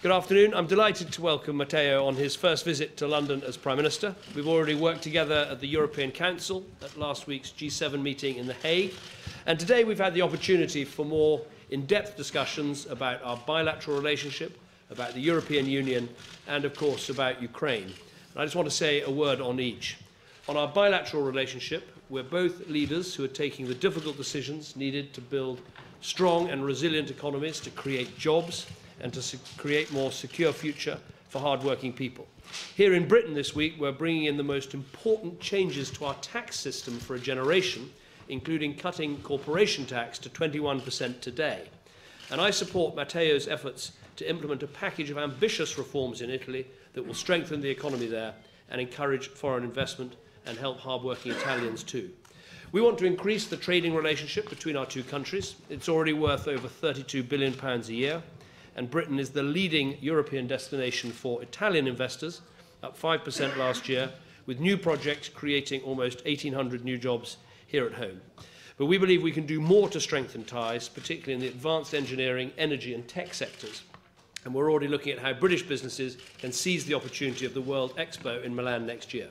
Good afternoon. I'm delighted to welcome Matteo on his first visit to London as Prime Minister. We've already worked together at the European Council, at last week's G7 meeting in The Hague, and today we've had the opportunity for more in-depth discussions about our bilateral relationship, about the European Union, and of course about Ukraine. And I just want to say a word on each. On our bilateral relationship, we're both leaders who are taking the difficult decisions needed to build strong and resilient economies, to create jobs, and to create a more secure future for hard-working people. Here in Britain this week, we're bringing in the most important changes to our tax system for a generation, including cutting corporation tax to 21% today. And I support Matteo's efforts to implement a package of ambitious reforms in Italy that will strengthen the economy there and encourage foreign investment and help hard-working Italians too. We want to increase the trading relationship between our two countries. It's already worth over £32 billion a year, and Britain is the leading European destination for Italian investors, up 5% last year, with new projects creating almost 1,800 new jobs here at home. But we believe we can do more to strengthen ties, particularly in the advanced engineering, energy and tech sectors. And we're already looking at how British businesses can seize the opportunity of the World Expo in Milan next year.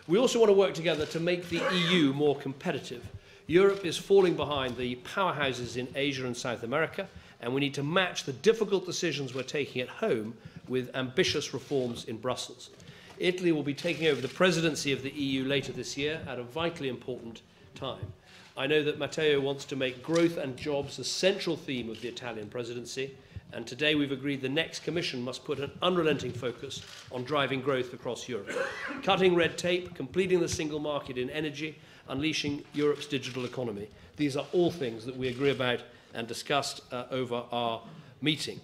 We also want to work together to make the EU more competitive. Europe is falling behind the powerhouses in Asia and South America, and we need to match the difficult decisions we're taking at home with ambitious reforms in Brussels. Italy will be taking over the presidency of the EU later this year at a vitally important time. I know that Matteo wants to make growth and jobs a central theme of the Italian presidency, and today we've agreed the next Commission must put an unrelenting focus on driving growth across Europe. Cutting red tape, completing the single market in energy, unleashing Europe's digital economy. These are all things that we agree about and discussed over our meeting.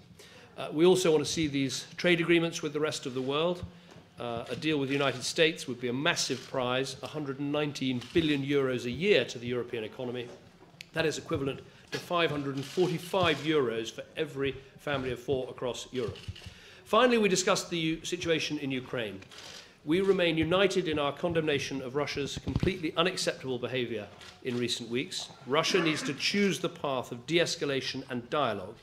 We also want to see these trade agreements with the rest of the world. A deal with the United States would be a massive prize, 119 billion euros a year to the European economy. That is equivalent to 545 euros for every family of four across Europe. Finally, we discussed the situation in Ukraine. We remain united in our condemnation of Russia's completely unacceptable behaviour in recent weeks. Russia needs to choose the path of de-escalation and dialogue.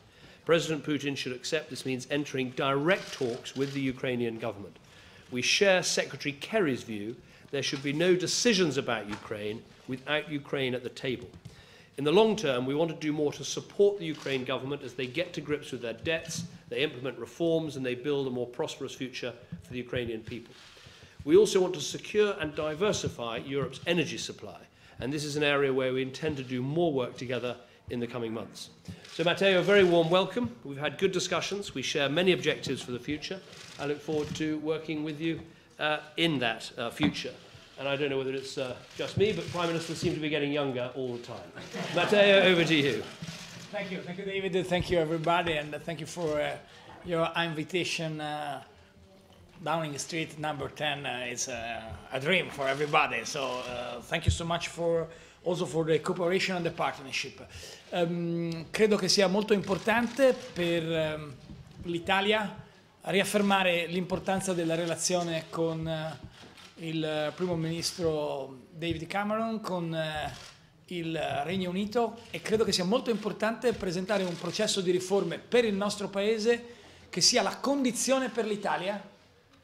President Putin should accept this means entering direct talks with the Ukrainian government. We share Secretary Kerry's view there should be no decisions about Ukraine without Ukraine at the table. In the long term, we want to do more to support the Ukraine government as they get to grips with their debts, they implement reforms, and they build a more prosperous future for the Ukrainian people. We also want to secure and diversify Europe's energy supply, and this is an area where we intend to do more work together in the coming months. So, Matteo, a very warm welcome. We've had good discussions. We share many objectives for the future. I look forward to working with you in that future. And I don't know whether it's just me, but Prime Ministers seem to be getting younger all the time. Matteo, over to you. Thank you, David. Thank you, everybody, and thank you for your invitation. Downing Street number 10 is a dream for everybody. So thank you so much also for the cooperation and the partnership. Credo che sia molto importante per l'Italia riaffermare l'importanza della relazione con il primo ministro Devid Cameron, con il Regno Unito, e credo che sia molto importante presentare un processo di riforme per il nostro Paese che sia la condizione per l'Italia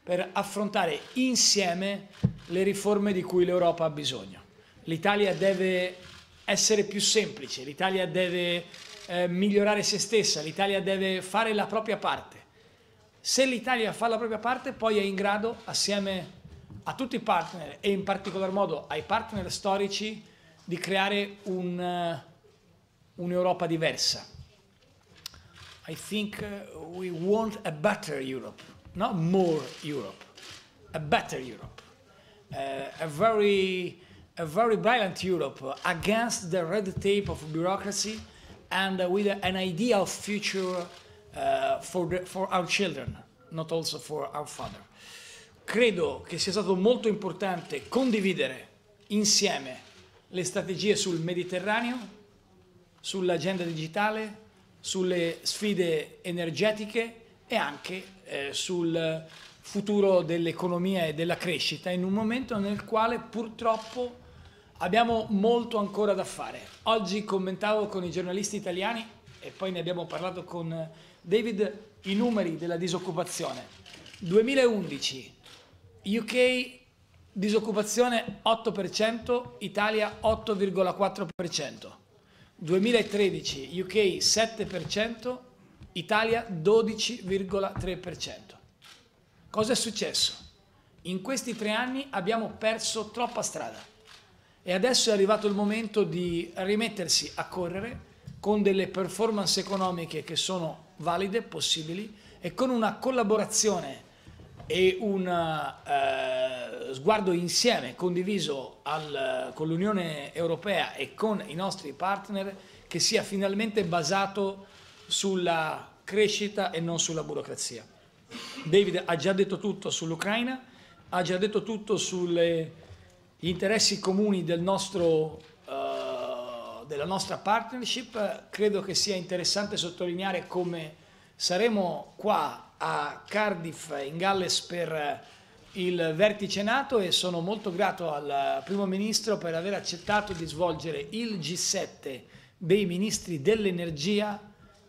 per affrontare insieme le riforme di cui l'Europa ha bisogno. L'Italia deve essere più semplice, l'Italia deve migliorare se stessa, l'Italia deve fare la propria parte. Se l'Italia fa la propria parte, poi è in grado, assieme a tutti i partner e in particolar modo ai partner storici, di creare un'Europa diversa. I think we want a better Europe. Not more Europe, a better Europe, a very brilliant Europe against the red tape of bureaucracy and with an ideal future for our children, not also for our father. Credo che sia stato molto importante condividere insieme le strategie sul Mediterraneo, sull'agenda digitale, sulle sfide energetiche e anche sul futuro dell'economia e della crescita, in un momento nel quale purtroppo abbiamo molto ancora da fare. Oggi commentavo con i giornalisti italiani, e poi ne abbiamo parlato con David, i numeri della disoccupazione. 2011, UK disoccupazione 8%, Italia 8,4%. 2013, UK 7%, Italia 12,3%. Cosa è successo? In questi 3 anni abbiamo perso troppa strada e adesso è arrivato il momento di rimettersi a correre con delle performance economiche che sono valide, possibili, e con una collaborazione e un sguardo insieme, condiviso con l'Unione Europea e con i nostri partner, che sia finalmente basato sulla crescita e non sulla burocrazia. David ha già detto tutto sull'Ucraina, ha già detto tutto sugli interessi comuni della nostra partnership. Credo che sia interessante sottolineare come saremo qua a Cardiff in Galles per il vertice NATO e sono molto grato al primo ministro per aver accettato di svolgere il G7 dei ministri dell'energia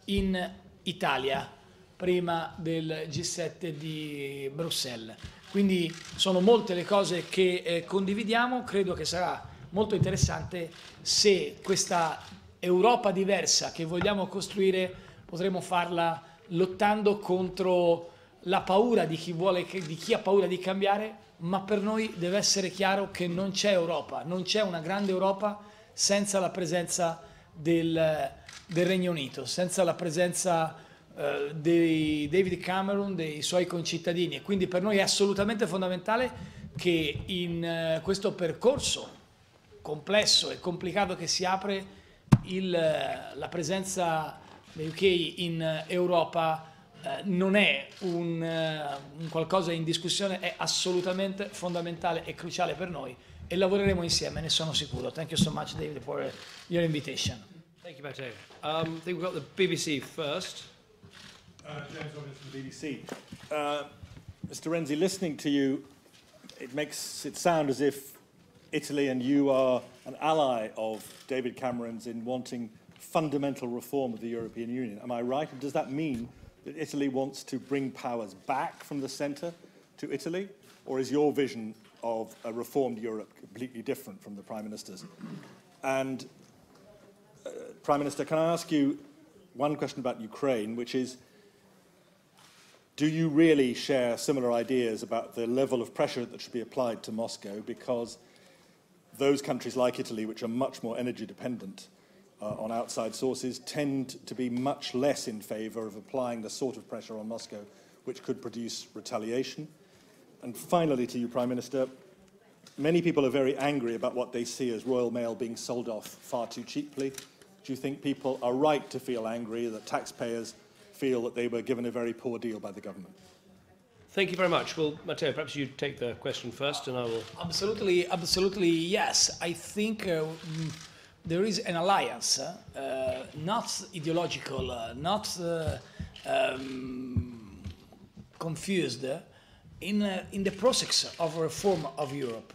in Italia prima del G7 di Bruxelles. Quindi sono molte le cose che condividiamo. Credo che sarà molto interessante se questa Europa diversa che vogliamo costruire potremo farla lottando contro la paura di chi ha paura di cambiare, ma per noi deve essere chiaro che non c'è Europa, non c'è una grande Europa senza la presenza del Regno Unito, senza la presenza di Devid Cameron, dei suoi concittadini, e quindi per noi è assolutamente fondamentale che in questo percorso complesso e complicato che si apre la presenza dell'UK in Europa non è un qualcosa in discussione, è assolutamente fondamentale e cruciale per noi e lavoreremo insieme, ne sono sicuro. Thank you so much, David, for your invitation. Thank you, Matteo. I think we've got the BBC first. James Robbins from the BBC. Mr. Renzi, listening to you, it makes it sound as if Italy and you are an ally of David Cameron's in wanting fundamental reform of the European Union. Am I right? And does that mean that Italy wants to bring powers back from the centre to Italy? Or is your vision of a reformed Europe completely different from the Prime Minister's? And, Prime Minister, can I ask you one question about Ukraine, which is, do you really share similar ideas about the level of pressure that should be applied to Moscow? Because those countries like Italy, which are much more energy dependent on outside sources, tend to be much less in favour of applying the sort of pressure on Moscow which could produce retaliation. And finally, to you, Prime Minister, many people are very angry about what they see as Royal Mail being sold off far too cheaply. Do you think people are right to feel angry that taxpayers feel that they were given a very poor deal by the government? Thank you very much. Well, Matteo, perhaps you take the question first and I will... Absolutely, yes. I think there is an alliance, not ideological, not confused, in the process of reform of Europe.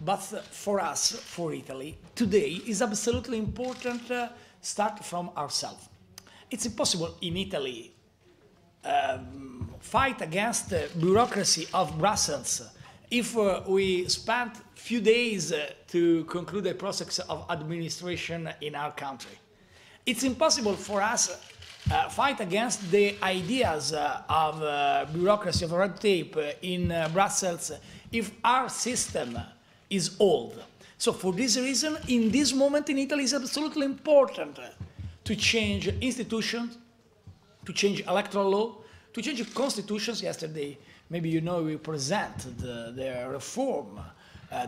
But for us, for Italy, today is absolutely important start from ourselves. It's impossible in Italy fight against the bureaucracy of Brussels if we spent few days to conclude the process of administration in our country. It's impossible for us fight against the ideas of bureaucracy, of red tape in Brussels if our system is old. So for this reason, in this moment in Italy, it's absolutely important to change institutions, to change electoral law, to change constitutions. Yesterday, maybe you know, we presented the reform,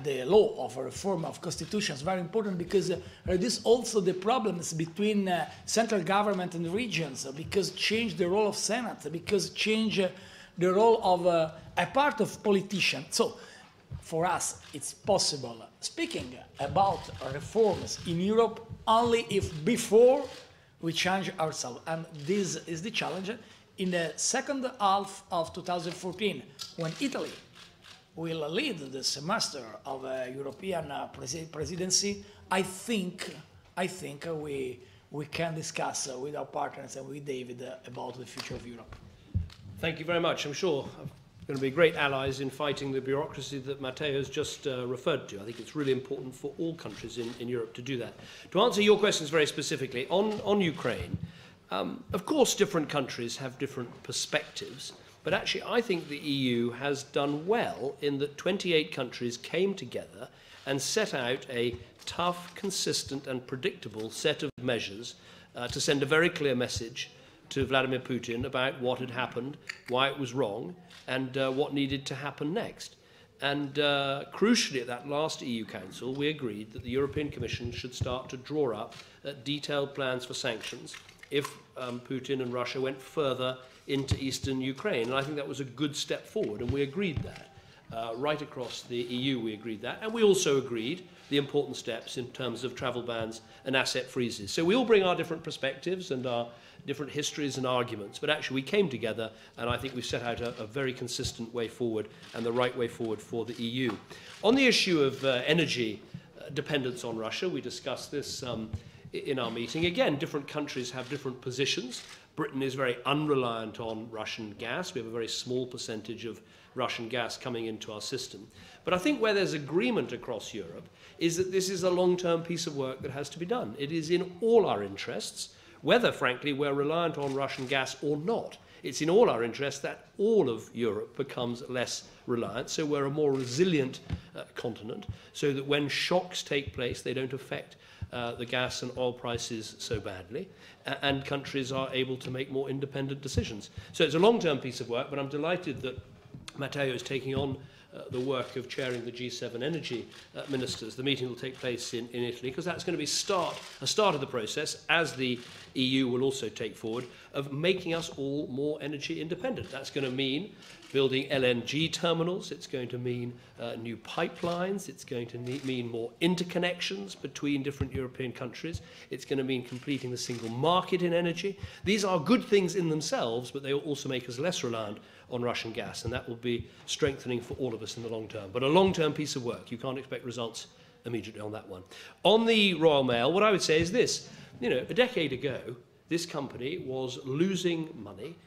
the law of a reform of constitutions, very important because reduce also the problems between central government and regions, because change the role of Senate, because change the role of a part of politicians. So for us, it's possible speaking about reforms in Europe only if before we change ourselves. And this is the challenge in the second half of 2014, when Italy will lead the semester of a European presidency. I think we we can discuss with our partners and with David about the future of Europe. Thank you very much. I'm sure we're going to be great allies in fighting the bureaucracy that Matteo has just referred to. I think it's really important for all countries in Europe to do that. To answer your questions very specifically, on Ukraine, of course different countries have different perspectives, but actually I think the EU has done well in that 28 countries came together and set out a tough, consistent and predictable set of measures to send a very clear message to Vladimir Putin about what had happened, why it was wrong, and what needed to happen next. And crucially, at that last EU Council, we agreed that the European Commission should start to draw up detailed plans for sanctions if Putin and Russia went further into eastern Ukraine. And I think that was a good step forward, and we agreed that. Right across the EU, we agreed that. And we also agreed the important steps in terms of travel bans and asset freezes. So we all bring our different perspectives and our different histories and arguments, but actually we came together, and I think we set out a very consistent way forward and the right way forward for the EU. On the issue of energy dependence on Russia, we discussed this in our meeting. Again, different countries have different positions. Britain is very unreliant on Russian gas. We have a very small percentage of Russian gas coming into our system. But I think where there's agreement across Europe is that this is a long-term piece of work that has to be done. It is in all our interests, whether, frankly, we're reliant on Russian gas or not. It's in all our interests that all of Europe becomes less reliant, so we're a more resilient continent, so that when shocks take place, they don't affect the gas and oil prices so badly, and countries are able to make more independent decisions. So it's a long-term piece of work, but I'm delighted that Matteo is taking on the work of chairing the G7 energy ministers. The meeting will take place in Italy, because that's going to be a start of the process, as the EU will also take forward, of making us all more energy independent. That's going to mean building LNG terminals, it's going to mean new pipelines, it's going to mean more interconnections between different European countries, it's going to mean completing the single market in energy. These are good things in themselves, but they will also make us less reliant on Russian gas, and that will be strengthening for all of us in the long term. But a long-term piece of work. You can't expect results immediately on that one. On the Royal Mail, what I would say is this. You know, a decade ago, this company was losing money,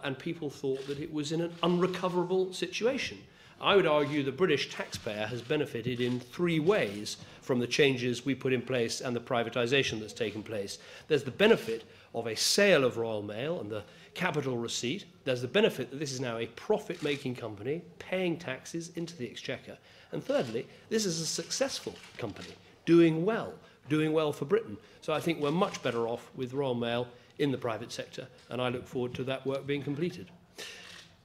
and people thought that it was in an unrecoverable situation. I would argue the British taxpayer has benefited in 3 ways from the changes we put in place and the privatisation that's taken place. There's the benefit of a sale of Royal Mail and the capital receipt. There's the benefit that this is now a profit-making company paying taxes into the exchequer. And thirdly, this is a successful company, doing well for Britain. So I think we're much better off with Royal Mail in the private sector, and I look forward to that work being completed.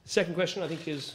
Second question, I think, is